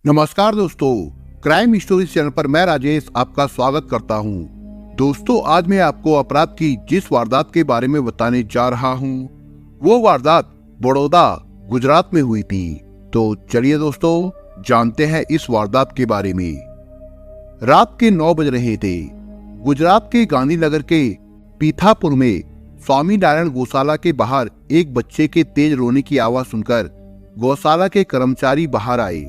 नमस्कार दोस्तों, crime stories channel पर मैं राजेश आपका स्वागत करता हूं। दोस्तों, आज मैं आपको अपराध की जिस वारदात के बारे में बताने जा रहा हूं, वो वारदात बड़ौदा, गुजरात में हुई थी। तो चलिए दोस्तों, जानते हैं इस वारदात के बारे में। रात के 9 बज रहे थे। गुजरात के गांधीनगर के पीथापुर में स्वामी नारायण गौशाला के बाहर एक बच्चे के तेज रोने की आवाज सुनकर गौशाला के कर्मचारी बाहर आए।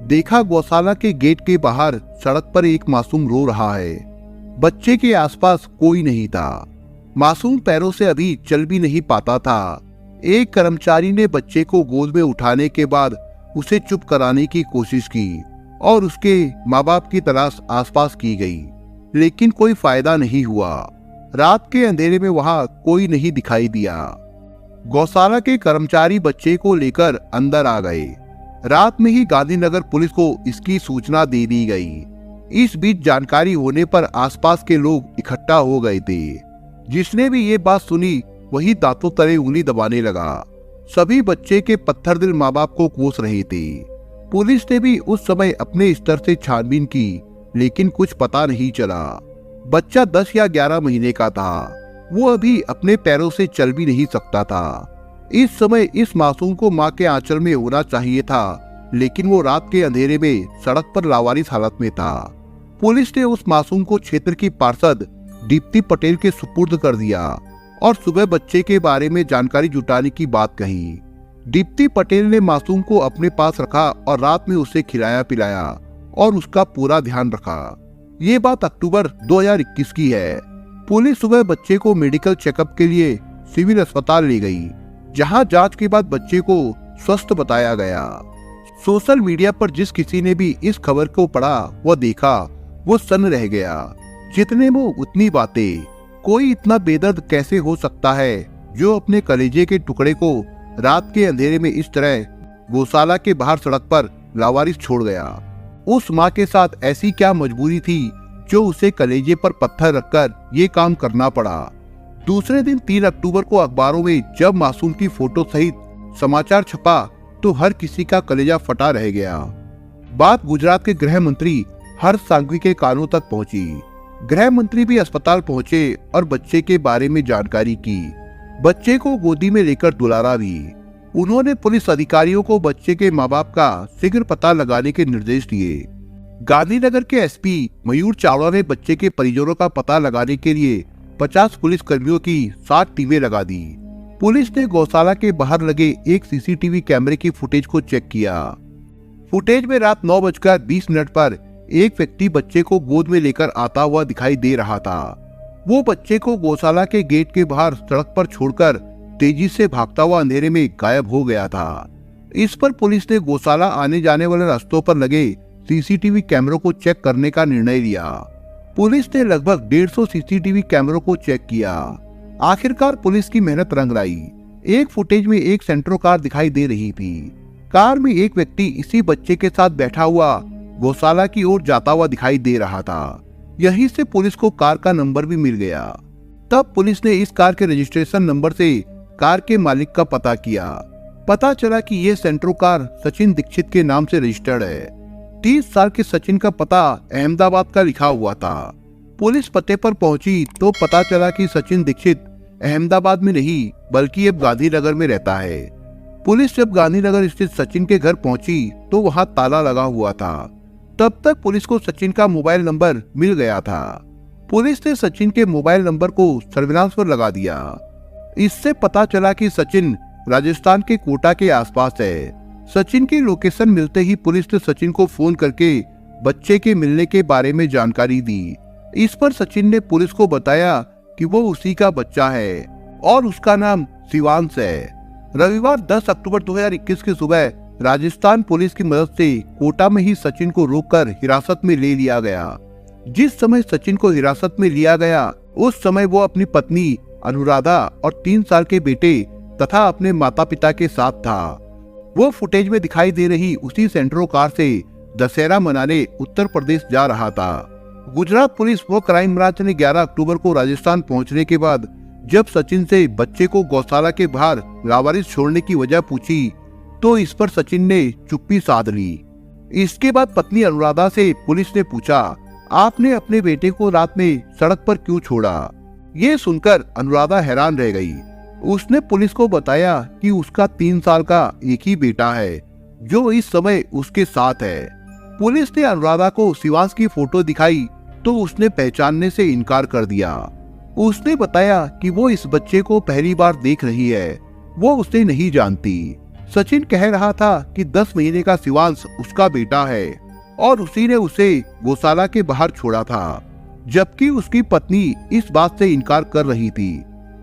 देखा गौशाला के गेट के बाहर सड़क पर एक मासूम रो रहा है। बच्चे के आसपास कोई नहीं था। मासूम पैरों से अभी चल भी नहीं पाता था। एक कर्मचारी ने बच्चे को गोद में उठाने के बाद उसे चुप कराने की कोशिश की और उसके माँ बाप की तलाश आसपास की गई, लेकिन कोई फायदा नहीं हुआ। रात के अंधेरे में वहां कोई नहीं दिखाई दिया। गौशाला के कर्मचारी बच्चे को लेकर अंदर आ गए। रात में ही गांधीनगर पुलिस को इसकी सूचना दे दी गई। इस बीच जानकारी होने पर आसपास के लोग इकट्ठा हो गए थे। जिसने भी ये बात सुनी वही दांतों तले उंगली दबाने लगा। सभी बच्चे के पत्थर दिल माँ बाप को कोस रहे थे। पुलिस ने भी उस समय अपने स्तर से छानबीन की, लेकिन कुछ पता नहीं चला। बच्चा 10 या 11 महीने का था। वो अभी अपने पैरों से चल भी नहीं सकता था। इस समय इस मासूम को माँ के आंचल में होना चाहिए था, लेकिन वो रात के अंधेरे में सड़क पर लावारिस हालत में था। पुलिस ने उस मासूम को क्षेत्र की पार्षद दीप्ति पटेल के सुपुर्द कर दिया और सुबह बच्चे के बारे में जानकारी जुटाने की बात कही। दीप्ति पटेल ने मासूम को अपने पास रखा और रात में उसे खिलाया पिलाया और उसका पूरा ध्यान रखा। ये बात अक्टूबर 2021 की है। पुलिस सुबह बच्चे को मेडिकल चेकअप के लिए सिविल अस्पताल ले गई, जहां जांच के बाद बच्चे को स्वस्थ बताया गया। सोशल मीडिया पर जिस किसी ने भी इस खबर को पढ़ा व देखा, वो सन्न रह गया। जितने मुंह उतनी बातें। कोई इतना बेदर्द कैसे हो सकता है जो अपने कलेजे के टुकड़े को रात के अंधेरे में इस तरह गौशाला के बाहर सड़क पर लावारिस छोड़ गया। उस माँ के साथ ऐसी क्या मजबूरी थी जो उसे कलेजे पर पत्थर रखकर ये काम करना पड़ा। दूसरे दिन 3 अक्टूबर को अखबारों में जब मासूम की फोटो सहित समाचार छपा तो हर किसी का कलेजा फटा रह गया। बात गुजरात के गृह मंत्री हर्ष सांघवी के कानों तक पहुंची। गृह मंत्री भी अस्पताल पहुंचे और बच्चे के बारे में जानकारी की। बच्चे को गोदी में लेकर दुलारा भी। उन्होंने पुलिस अधिकारियों को बच्चे के माँ बाप का शीघ्र पता लगाने के निर्देश दिए। गांधीनगर के एसपी मयूर चावड़ा ने बच्चे के परिजनों का पता लगाने के लिए 50 पुलिस कर्मियों की 60 टीमें लगा दी। पुलिस ने गौशाला के बाहर लगे एक सीसीटीवी कैमरे की फुटेज को चेक किया। फुटेज में रात 9:20 पर एक व्यक्ति बच्चे को गोद में लेकर आता हुआ दिखाई दे रहा था। वो बच्चे को गौशाला के गेट के बाहर सड़क पर छोड़कर तेजी से भागता हुआ अंधेरे में गायब हो गया था। इस पर पुलिस ने गौशाला आने जाने वाले रास्तों पर लगे सीसीटीवी कैमरों को चेक करने का निर्णय लिया। पुलिस ने लगभग 150 सीसीटीवी कैमरों को चेक किया। आखिरकार पुलिस की मेहनत रंग लाई। एक फुटेज में एक सेंट्रो कार दिखाई दे रही थी। कार में एक व्यक्ति इसी बच्चे के साथ बैठा हुआ गौशाला की ओर जाता हुआ दिखाई दे रहा था। यहीं से पुलिस को कार का नंबर भी मिल गया। तब पुलिस ने इस कार के रजिस्ट्रेशन नंबर से कार के मालिक का पता किया। पता चला कि ये सेंट्रो कार सचिन दीक्षित के नाम से रजिस्टर्ड है। 30 साल के सचिन का पता अहमदाबाद का लिखा हुआ था। पुलिस पते पर पहुंची तो पता चला कि सचिन दीक्षित अहमदाबाद में नहीं बल्कि अब गांधीनगर में रहता है। पुलिस जब गांधीनगर स्थित सचिन के घर पहुंची तो वहां ताला लगा हुआ था। तब तक पुलिस को सचिन का मोबाइल नंबर मिल गया था। पुलिस ने सचिन के मोबाइल नंबर को सर्विलांस पर लगा दिया। इससे पता चला कि सचिन राजस्थान के कोटा के आसपास है। सचिन की लोकेशन मिलते ही पुलिस ने सचिन को फोन करके बच्चे के मिलने के बारे में जानकारी दी। इस पर सचिन ने पुलिस को बताया कि वो उसी का बच्चा है और उसका नाम शिवांश है। रविवार 10 अक्टूबर 2021 की सुबह राजस्थान पुलिस की मदद से कोटा में ही सचिन को रोककर हिरासत में ले लिया गया। जिस समय सचिन को हिरासत में लिया गया उस समय वो अपनी पत्नी अनुराधा और 3 साल के बेटे तथा अपने माता पिता के साथ था। वो फुटेज में दिखाई दे रही उसी सेंट्रो कार से दशहरा मनाने उत्तर प्रदेश जा रहा था। गुजरात पुलिस व क्राइम ब्रांच ने 11 अक्टूबर को राजस्थान पहुंचने के बाद जब सचिन से बच्चे को गौशाला के बाहर लावारिस छोड़ने की वजह पूछी तो इस पर सचिन ने चुप्पी साध ली। इसके बाद पत्नी अनुराधा से पुलिस ने पूछा, आपने अपने बेटे को रात में सड़क पर क्यों छोड़ा? ये सुनकर अनुराधा हैरान रह गई। उसने पुलिस को बताया कि उसका 3 साल का एक ही बेटा है जो इस समय उसके साथ है। पुलिस ने अनुराधा को शिवांश की फोटो दिखाई तो उसने पहचानने से इनकार कर दिया। उसने बताया कि वो इस बच्चे को पहली बार देख रही है, वो उसे नहीं जानती। सचिन कह रहा था कि 10 महीने का शिवांश उसका बेटा है और उसी ने उसे गौशाला के बाहर छोड़ा था, जबकि उसकी पत्नी इस बात से इनकार कर रही थी।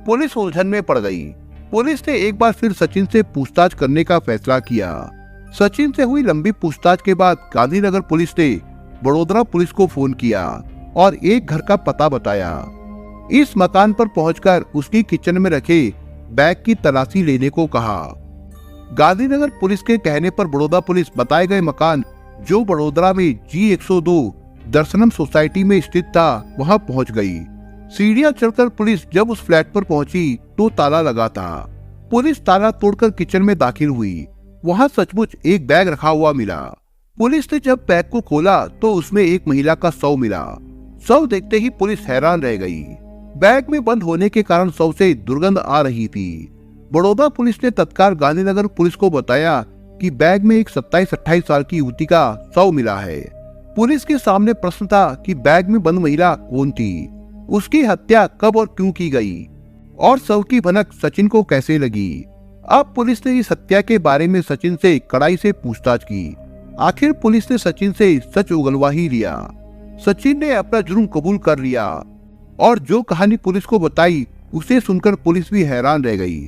पुलिस उलझन में पड़ गई। पुलिस ने एक बार फिर सचिन से पूछताछ करने का फैसला किया। सचिन से हुई लंबी पूछताछ के बाद गांधीनगर पुलिस ने बड़ोदरा पुलिस को फोन किया और एक घर का पता बताया। इस मकान पर पहुंचकर उसकी किचन में रखे बैग की तलाशी लेने को कहा। गांधीनगर पुलिस के कहने पर बड़ौदा पुलिस बताए गए मकान, जो बड़ोदरा में G102 दर्शनम सोसाइटी में स्थित था, वहां पहुंच गई। सीढ़ियां चढ़कर पुलिस जब उस फ्लैट पर पहुंची तो ताला लगा था। पुलिस ताला तोड़कर किचन में दाखिल हुई। वहां सचमुच एक बैग रखा हुआ मिला। पुलिस ने जब बैग को खोला तो उसमें एक महिला का शव मिला। शव देखते ही पुलिस हैरान रह गई। बैग में बंद होने के कारण शव से दुर्गंध आ रही थी। बड़ौदा पुलिस ने तत्काल गांधीनगर पुलिस को बताया कि बैग में एक 27-28 साल की युवती का शव मिला है। पुलिस के सामने प्रश्न था कि बैग में बंद महिला कौन थी, उसकी हत्या कब और क्यों की गई और शव की भनक सचिन को कैसे लगी। अब पुलिस ने इस हत्या के बारे में सचिन से कड़ाई से पूछताछ की। आखिर पुलिस ने सचिन से सच उगलवा ही लिया। सचिन ने अपना जुर्म कबूल कर लिया और जो कहानी पुलिस को बताई उसे सुनकर पुलिस भी हैरान रह गई।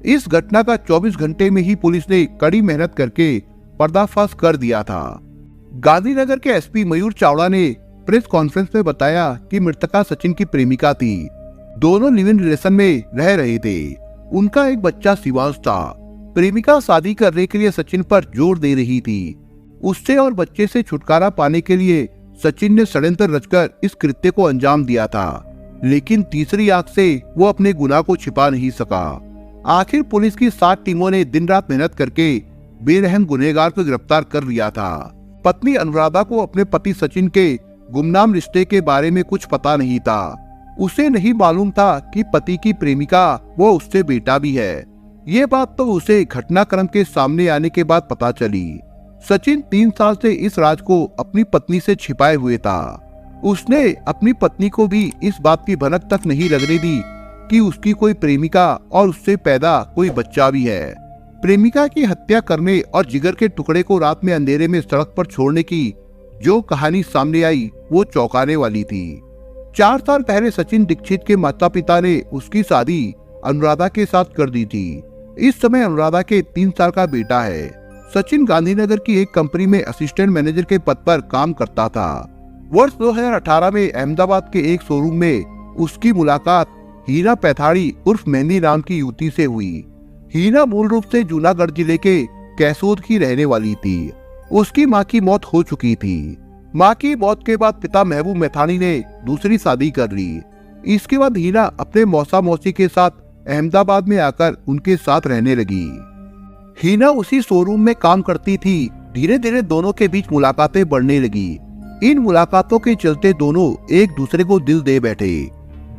इस घटना का 24 घंटे में ही पुलिस ने कड़ी मेहनत करके पर्दाफाश कर दिया था। गांधीनगर के एसपी मयूर चावड़ा ने प्रेस कॉन्फ्रेंस में बताया कि मृतका सचिन की प्रेमिका थी। दोनों लिव इन रिलेशन में रह रहे थे। उनका एक बच्चा शिवांश था। प्रेमिका शादी करने के लिए सचिन पर जोर दे रही थी। उससे और बच्चे से छुटकारा पाने के लिए सचिन ने षड्यंत्र रचकर इस कृत्य को अंजाम दिया था, लेकिन तीसरी आंख से वो अपने गुनाह को छिपा नहीं सका। आखिर पुलिस की 7 टीमों ने दिन रात मेहनत करके बेरहम गुनहगार को गिरफ्तार कर लिया था। पत्नी अनुराधा को अपने पति सचिन के गुमनाम रिश्ते के बारे में कुछ पता नहीं था। उसे नहीं मालूम था कि पति की प्रेमिका वो उससे बेटा भी है। ये बात तो उसे घटनाक्रम के सामने आने के बाद पता चली। सचिन 3 साल से इस राज को अपनी पत्नी से छिपाए हुए था। उसने अपनी पत्नी को भी इस बात की भनक तक नहीं लगने दी कि उसकी कोई प्रेमिका और उससे पैदा कोई बच्चा भी है। प्रेमिका की हत्या करने और जिगर के टुकड़े को रात में अंधेरे में सड़क पर छोड़ने की जो कहानी सामने आई वो चौंकाने वाली थी। 4 साल पहले सचिन दीक्षित के माता पिता ने उसकी शादी अनुराधा के साथ कर दी थी। इस समय अनुराधा के 3 साल का बेटा है। सचिन गांधीनगर की एक कंपनी में असिस्टेंट मैनेजर के पद पर काम करता था। वर्ष 2018 में अहमदाबाद के एक शोरूम में उसकी मुलाकात हीना पैथाड़ी उर्फ मेहंदी नाम की युवती से हुई। हीना मूल रूप से जूनागढ़ जिले के कैसोद की रहने वाली थी। उसकी मां की मौत हो चुकी थी। मां की मौत के बाद पिता महबूब मैथानी ने दूसरी शादी कर ली। इसके बाद हीना अपने मौसा मौसी के साथ अहमदाबाद में आकर उनके साथ रहने लगी। हीना उसी शोरूम में काम करती थी। धीरे धीरे दोनों के बीच मुलाकातें बढ़ने लगी। इन मुलाकातों के चलते दोनों एक दूसरे को दिल दे बैठे।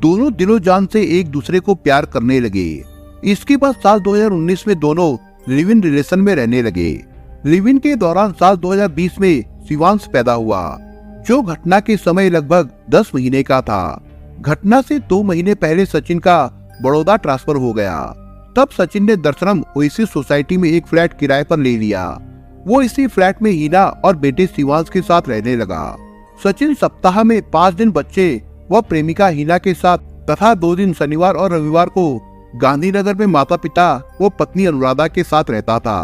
दोनों दिलो जान से एक दूसरे को प्यार करने लगे। इसके बाद साल 2019 में दोनों लिव इन रिलेशन में रहने लगे। लिव इन के दौरान साल 2020 में शिवांश पैदा हुआ, जो घटना के समय लगभग 10 महीने का था। घटना से 2 महीने पहले सचिन का बड़ौदा ट्रांसफर हो गया। तब सचिन ने दर्शनम ओएसिस सोसाइटी में एक फ्लैट किराए पर ले लिया। वो इसी फ्लैट में हीना और बेटे शिवांश के साथ रहने लगा। सचिन सप्ताह में 5 दिन बच्चे व प्रेमिका हीना के साथ तथा 2 दिन शनिवार और रविवार को गांधीनगर में माता पिता व पत्नी अनुराधा के साथ रहता था।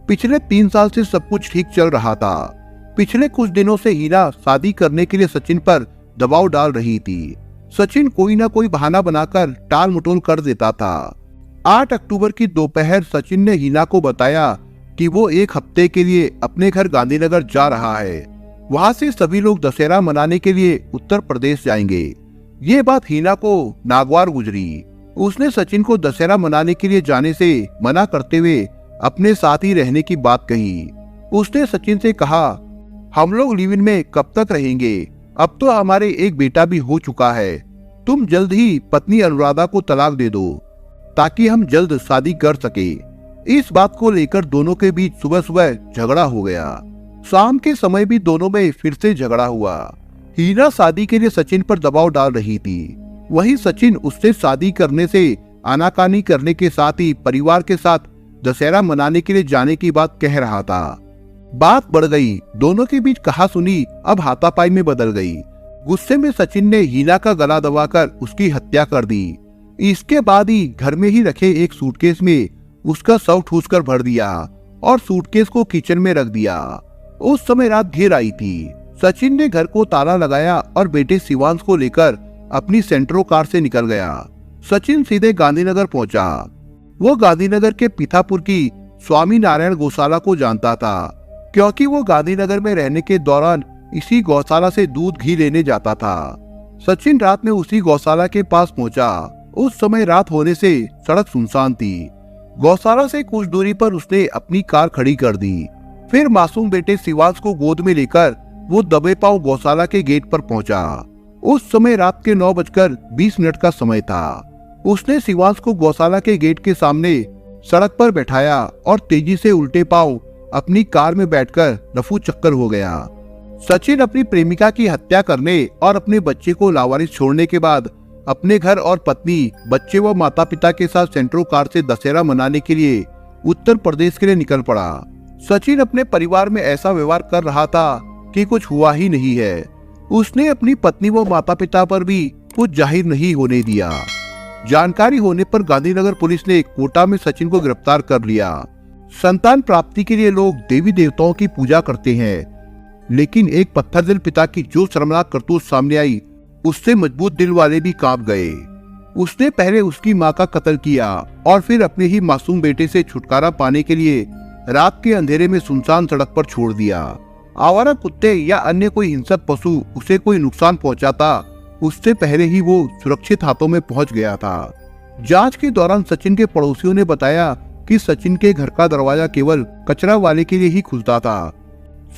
पिछले 3 साल से सब कुछ ठीक चल रहा था। पिछले कुछ दिनों से हीना शादी करने के लिए सचिन पर दबाव डाल रही थी। सचिन कोई ना कोई बहाना बनाकर टाल मटोल कर देता था। 8 अक्टूबर की दोपहर सचिन ने हीना को बताया कि वो 1 हफ्ते के लिए अपने घर गांधीनगर जा रहा है। वहां से सभी लोग दशहरा मनाने के लिए उत्तर प्रदेश जाएंगे। ये बात हीना को नागवार गुजरी। उसने सचिन को दशहरा मनाने के लिए जाने से मना करते हुए अपने साथ ही रहने की बात कही। उसने सचिन से कहा हम लोग लिव इन में कब तक रहेंगे? अब तो हमारे एक बेटा भी हो चुका है। तुम जल्द ही पत्नी अनुराधा को तलाक दे दो ताकि हम जल्द शादी कर सके। इस बात को लेकर दोनों के बीच सुबह सुबह झगड़ा हो गया। शाम के समय भी दोनों में फिर से झगड़ा हुआ। हीना शादी के लिए सचिन पर दबाव डाल रही थी। वहीं सचिन उससे शादी करने से आनाकानी करने के साथ ही परिवार के साथ दशहरा मनाने के लिए जाने की बात कह रहा था। बात बढ़ गई। दोनों के बीच कहा सुनी अब हाथापाई में बदल गई। गुस्से में सचिन ने हीना का गला दबाकर उसकी हत्या कर दी। इसके बाद ही घर में ही रखे एक सूटकेस में उसका शव ठूसकर भर दिया और सूटकेस को किचन में रख दिया। उस समय रात घेर आई थी। सचिन ने घर को ताला लगाया और बेटे शिवांश को लेकर अपनी सेंट्रो कार से निकल गया। सचिन सीधे गांधीनगर पहुंचा। वो गांधीनगर के पीथापुर की स्वामी नारायण गौशाला को जानता था, क्योंकि वो गांधीनगर में रहने के दौरान इसी गौशाला से दूध घी लेने जाता था। सचिन रात में उसी गौशाला के पास पहुंचा। उस समय रात होने से सड़क सुनसान थी। गौशाला से कुछ दूरी पर उसने अपनी कार खड़ी कर दी। फिर मासूम बेटे शिवांश को गोद में लेकर वो दबे पांव गौशाला के गेट पर पहुंचा। उस समय रात के 9:20 का समय था। उसने शिवांश को गौशाला के गेट के सामने सड़क पर बैठाया और तेजी से उल्टे पांव अपनी कार में बैठकर रफू चक्कर हो गया। सचिन अपनी प्रेमिका की हत्या करने और अपने बच्चे को लावारिस छोड़ने के बाद अपने घर और पत्नी, बच्चे व माता पिता के साथ सेंट्रो कार से दशहरा मनाने के लिए उत्तर प्रदेश के लिए निकल पड़ा। सचिन अपने परिवार में ऐसा व्यवहार कर रहा था कि कुछ हुआ ही नहीं है। उसने अपनी पत्नी व माता पिता पर भी कुछ जाहिर नहीं होने दिया। जानकारी होने पर गांधीनगर पुलिस ने कोटा में सचिन को गिरफ्तार कर लिया। संतान प्राप्ति के लिए लोग देवी देवताओं की पूजा करते हैं, लेकिन एक पत्थर दिल पिता की जो शर्मनाक करतूत सामने आई, उससे मजबूत दिल वाले भी कांप गए। उसने पहले उसकी मां का कत्ल किया और फिर अपने ही मासूम बेटे से छुटकारा पाने के लिए रात के अंधेरे में सुनसान सड़क पर छोड़ दिया। आवारा कुत्ते या अन्य कोई हिंसक पशु उसे कोई नुकसान पहुंचाता, उससे पहले ही वो सुरक्षित हाथों में पहुंच गया था। जांच के दौरान सचिन के पड़ोसियों ने बताया कि सचिन के घर का दरवाजा केवल कचरा वाले के लिए ही खुलता था।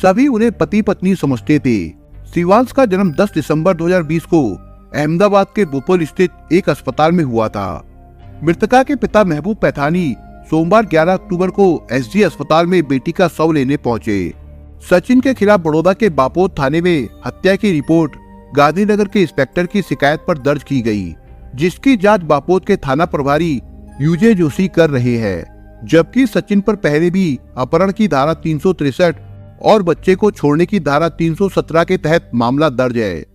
सभी उन्हें पति पत्नी समझते थे। शिवांश का जन्म 10 दिसंबर 2020 को अहमदाबाद के बोपल स्थित एक अस्पताल में हुआ था। मृतका के पिता महबूब पैथानी सोमवार 11 अक्टूबर को एसडी अस्पताल में बेटी का शव लेने पहुंचे। सचिन के खिलाफ बड़ौदा के बापोद थाने में हत्या की रिपोर्ट गांधीनगर के इंस्पेक्टर की शिकायत पर दर्ज की गई, जिसकी जांच बापोद के थाना प्रभारी यूजे जोशी कर रहे हैं। जबकि सचिन पर पहले भी अपहरण की धारा 363 और बच्चे को छोड़ने की धारा 317 के तहत मामला दर्ज है।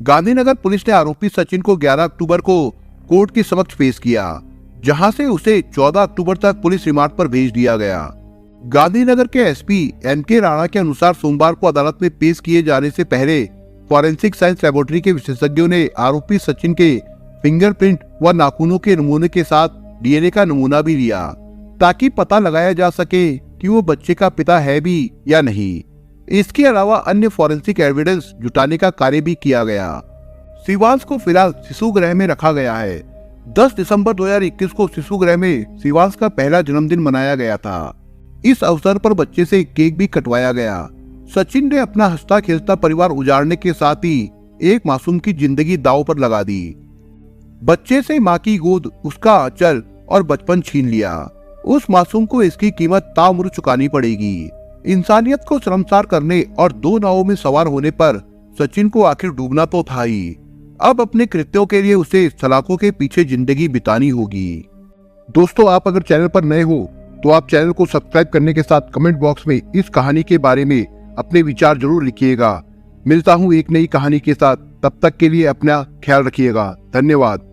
गांधीनगर पुलिस ने आरोपी सचिन को 11 अक्टूबर को कोर्ट के समक्ष पेश किया, जहां से उसे 14 अक्टूबर तक पुलिस रिमांड पर भेज दिया गया। गांधीनगर के एसपी एमके राणा के अनुसार सोमवार को अदालत में पेश किए जाने से पहले फॉरेंसिक साइंस लेबोरेटरी के विशेषज्ञों ने आरोपी सचिन के फिंगरप्रिंट व नाखूनों के नमूने के साथ डीएनए का नमूना भी लिया, ताकि पता लगाया जा सके कि वो बच्चे का पिता है भी या नहीं। इसके अलावा अन्य फॉरेंसिक एविडेंस जुटाने का कार्य भी किया गया। शिवांश को फिलहाल शिशु गृह में रखा गया है। 10 दिसंबर 2021 को शिशु गृह में शिवांश का पहला जन्मदिन मनाया गया था। इस अवसर पर बच्चे से केक भी कटवाया गया। सचिन ने अपना हंसता खेलता परिवार उजाड़ने के साथ ही एक मासूम की जिंदगी दांव पर लगा दी। बच्चे से मां की गोद, उसका आंचल और बचपन छीन लिया। उस मासूम को इसकी कीमत ताउम्र चुकानी पड़ेगी। इंसानियत को शर्मसार करने और 2 नावों में सवार होने पर सचिन को आखिर डूबना तो था ही। अब अपने कृत्यों के लिए उसे सलाखों के पीछे जिंदगी बितानी होगी। दोस्तों, आप अगर चैनल पर नए हो तो आप चैनल को सब्सक्राइब करने के साथ कमेंट बॉक्स में इस कहानी के बारे में अपने विचार जरूर लिखिएगा। मिलता हूँ एक नई कहानी के साथ, तब तक के लिए अपना ख्याल रखिएगा। धन्यवाद।